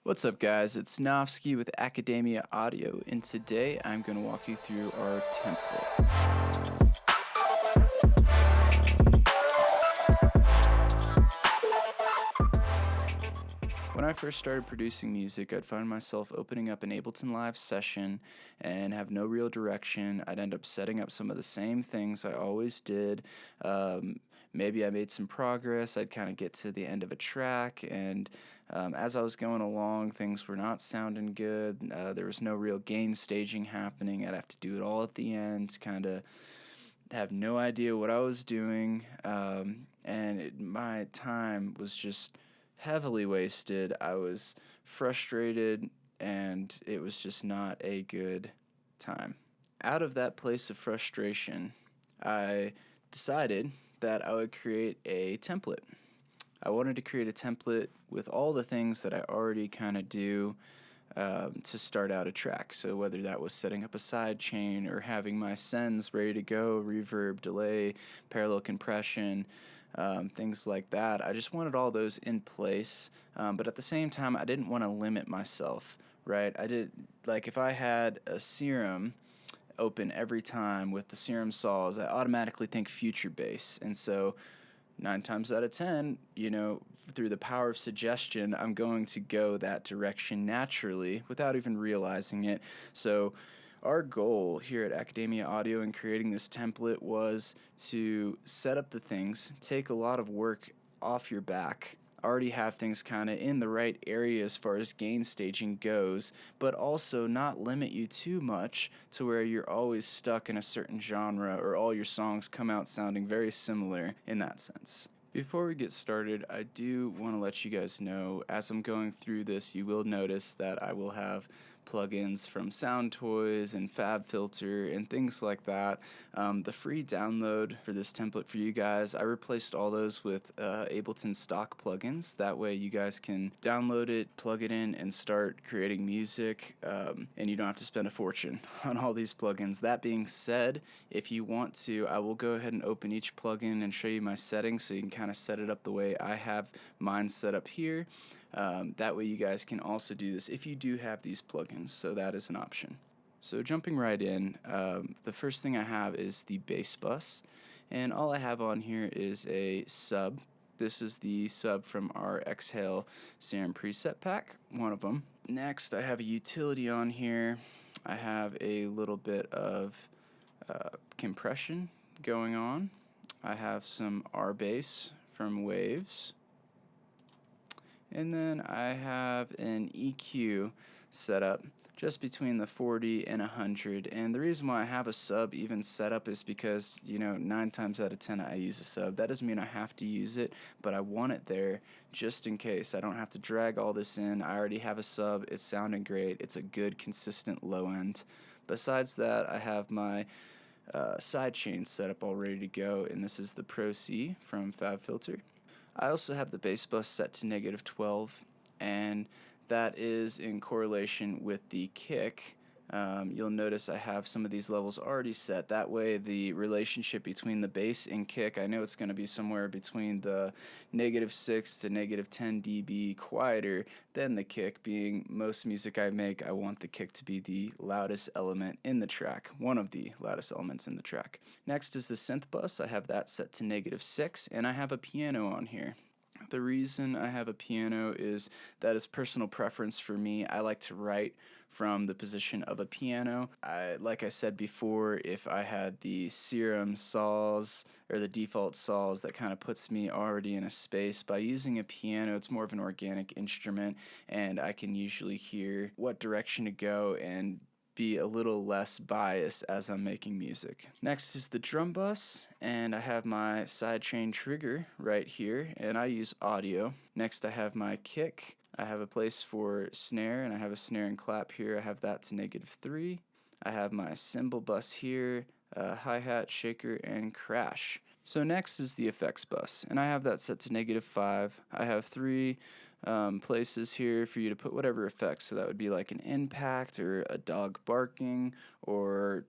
What's up, guys? It's Nofsky with Academia Audio, and today I'm going to walk you through our template. When I first started producing music, I'd find myself opening up an Ableton Live session and have no real direction. I'd end up setting up some of the same things I always did. Maybe I made some progress. I'd kind of get to the end of a track, and as I was going along, things were not sounding good. There was no real gain staging happening. I'd have to do it all at the end, kind of have no idea what I was doing, my time was just heavily wasted. I was frustrated, and it was just not a good time. Out of that place of frustration, I decided that I would create a template. I wanted to create a template with all the things that I already kind of do to start out a track. So whether that was setting up a side chain or having my sends ready to go, reverb, delay, parallel compression, things like that. I just wanted all those in place, but at the same time, I didn't want to limit myself, right? If I had a serum open every time with the serum saws, I automatically think future bass. And so 9 times out of 10, through the power of suggestion, I'm going to go that direction naturally without even realizing it. So our goal here at Academia Audio in creating this template was to set up the things, take a lot of work off your back, already have things kind of in the right area as far as gain staging goes, but also not limit you too much to where you're always stuck in a certain genre or all your songs come out sounding very similar in that sense. Before we get started, I do want to let you guys know, as I'm going through this, you will notice that I will have plugins from SoundToys and FabFilter and things like that. The free download for this template for you guys, I replaced all those with Ableton stock plugins. That way you guys can download it, plug it in, and start creating music, and you don't have to spend a fortune on all these plugins. That being said, if you want to, I will go ahead and open each plugin and show you my settings so you can kind of set it up the way I have mine set up here. That way you guys can also do this if you do have these plugins, so that is an option. So jumping right in, the first thing I have is the bass bus, and all I have on here is a sub. This is the sub from our Exhale Serum preset pack, one of them. Next, I have a utility on here. I have a little bit of compression going on. I have some R bass from Waves. And then I have an EQ set up just between the 40 and 100. And the reason why I have a sub even set up is because, 9 times out of 10 I use a sub. That doesn't mean I have to use it, but I want it there just in case. I don't have to drag all this in. I already have a sub. It's sounding great. It's a good, consistent low end. Besides that, I have my side chain set up all ready to go, and this is the Pro C from FabFilter. I also have the bass bus set to -12, and that is in correlation with the kick. You'll notice I have some of these levels already set. That way the relationship between the bass and kick, I know it's going to be somewhere between the -6 to -10 dB quieter than the kick. Being most music I make, I want the kick to be the loudest element in the track, one of the loudest elements in the track. Next is the synth bus. I have that set to -6, and I have a piano on here. The reason I have a piano is that is personal preference for me. I like to write from the position of a piano. Like I said before, if I had the serum saws or the default saws, that kind of puts me already in a space. By using a piano, it's more of an organic instrument, and I can usually hear what direction to go and be a little less biased as I'm making music. Next is the drum bus, and I have my sidechain trigger right here, and I use audio. Next I have my kick. I have a place for snare, and I have a snare and clap here. I have that to -3. I have my cymbal bus here, hi-hat, shaker, and crash. So next is the effects bus, and I have that set to -5. I have 3 places here for you to put whatever effects, so that would be like an impact or a dog barking or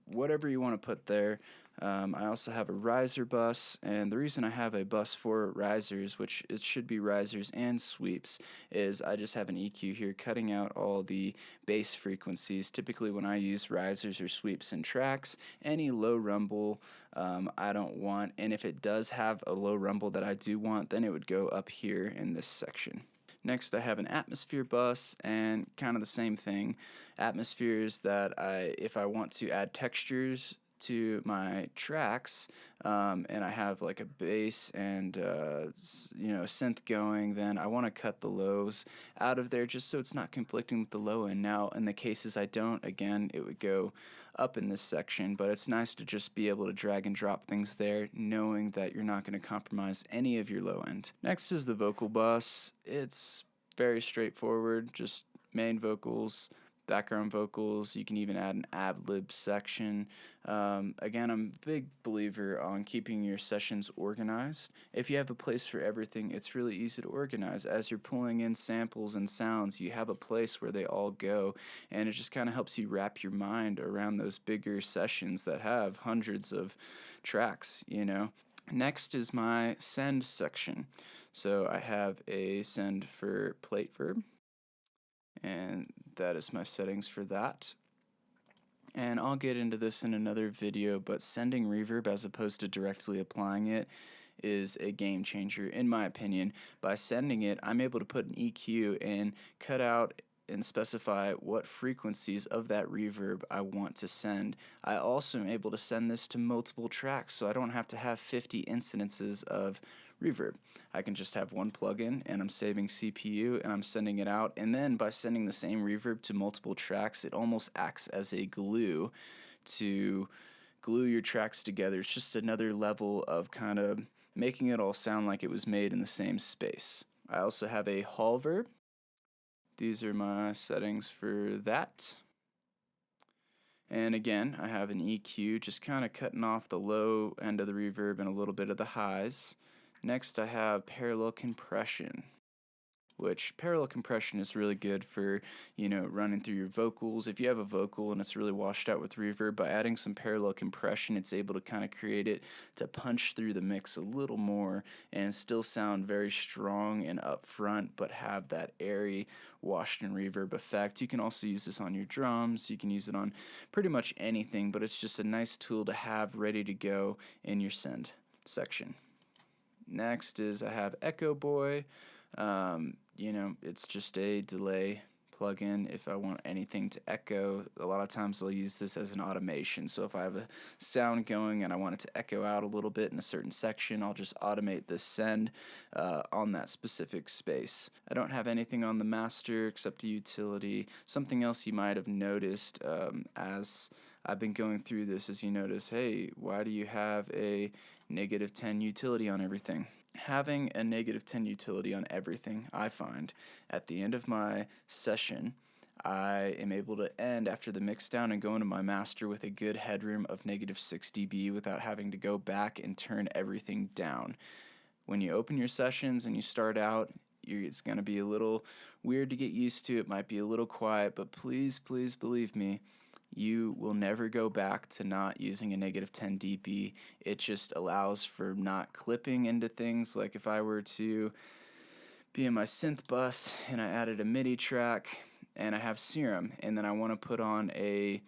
whatever you want to put there. I also have a riser bus, and the reason I have a bus for risers, which it should be risers and sweeps, is I just have an EQ here cutting out all the bass frequencies. Typically when I use risers or sweeps in tracks, any low rumble I don't want, and if it does have a low rumble that I do want, then it would go up here in this section. Next, I have an atmosphere bus, and kind of the same thing. Atmospheres that if I want to add textures to my tracks, and I have like a bass and synth going, then I want to cut the lows out of there just so it's not conflicting with the low end. Now, in the cases I don't, again, it would go up in this section, but it's nice to just be able to drag and drop things there, knowing that you're not going to compromise any of your low end. Next is the vocal bus. It's very straightforward, just main vocals, background vocals. You can even add an ad-lib section. Again, I'm a big believer on keeping your sessions organized. If you have a place for everything, it's really easy to organize. As you're pulling in samples and sounds, you have a place where they all go, and it just kind of helps you wrap your mind around those bigger sessions that have hundreds of tracks, you know. Next is my send section. So I have a send for plate verb, and that is my settings for that. And I'll get into this in another video, but sending reverb as opposed to directly applying it is a game changer in my opinion. By sending it, I'm able to put an EQ and cut out and specify what frequencies of that reverb I want to send. I also am able to send this to multiple tracks, so I don't have to have 50 incidences of reverb. I can just have one plugin and I'm saving CPU and I'm sending it out, and then by sending the same reverb to multiple tracks, it almost acts as a glue to glue your tracks together. It's just another level of kind of making it all sound like it was made in the same space. I also have a hall verb. These are my settings for that. And again, I have an EQ, just kind of cutting off the low end of the reverb and a little bit of the highs. Next, I have parallel compression, which parallel compression is really good for, running through your vocals. If you have a vocal and it's really washed out with reverb, by adding some parallel compression, it's able to kind of create it to punch through the mix a little more and still sound very strong and upfront, but have that airy, washed in reverb effect. You can also use this on your drums. You can use it on pretty much anything, but it's just a nice tool to have ready to go in your send section. Next is I have Echo Boy. It's just a delay plugin if I want anything to echo. A lot of times I'll use this as an automation. So if I have a sound going and I want it to echo out a little bit in a certain section, I'll just automate this send on that specific space. I don't have anything on the master except a utility. Something else you might have noticed as I've been going through this is you notice, hey, why do you have a -10 utility on everything? Having a -10 utility on everything, I find, at the end of my session, I am able to end after the mix down and go into my master with a good headroom of -6 dB without having to go back and turn everything down. When you open your sessions and you start out, it's going to be a little weird to get used to. It might be a little quiet, but please, please believe me, you will never go back to not using a -10 dB. It just allows for not clipping into things. Like if I were to be in my synth bus and I added a MIDI track and I have serum and then I want to put on a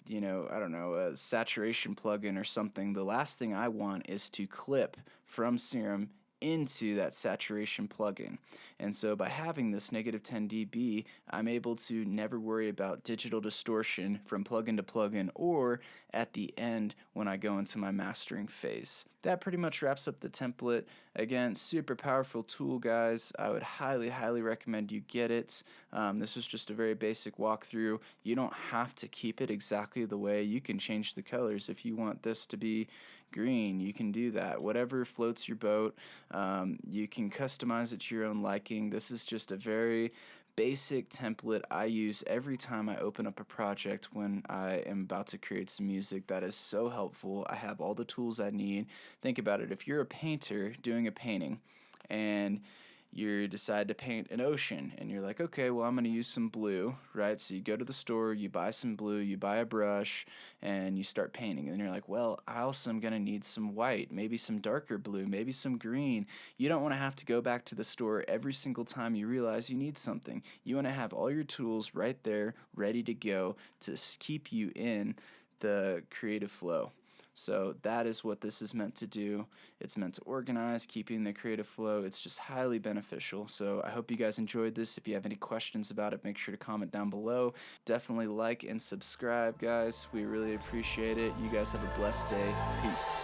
saturation plugin or something, the last thing I want is to clip from serum into that saturation plugin. And so by having this -10 dB, I'm able to never worry about digital distortion from plugin to plugin or at the end when I go into my mastering phase. That pretty much wraps up the template. Again, super powerful tool, guys. I would highly, highly recommend you get it. This is just a very basic walkthrough. You don't have to keep it exactly the way. You can change the colors. If you want this to be green, you can do that. Whatever floats your boat. You can customize it to your own liking. This is just a very basic template I use every time I open up a project when I am about to create some music. That is so helpful. I have all the tools I need. Think about it. If you're a painter doing a painting and you decide to paint an ocean, and you're like, okay, well, I'm going to use some blue, right? So you go to the store, you buy some blue, you buy a brush, and you start painting. And then you're like, well, I also am going to need some white, maybe some darker blue, maybe some green. You don't want to have to go back to the store every single time you realize you need something. You want to have all your tools right there, ready to go to keep you in the creative flow. So that is what this is meant to do. It's meant to organize, keeping the creative flow. It's just highly beneficial. So I hope you guys enjoyed this. If you have any questions about it, make sure to comment down below. Definitely like and subscribe, guys. We really appreciate it. You guys have a blessed day. Peace.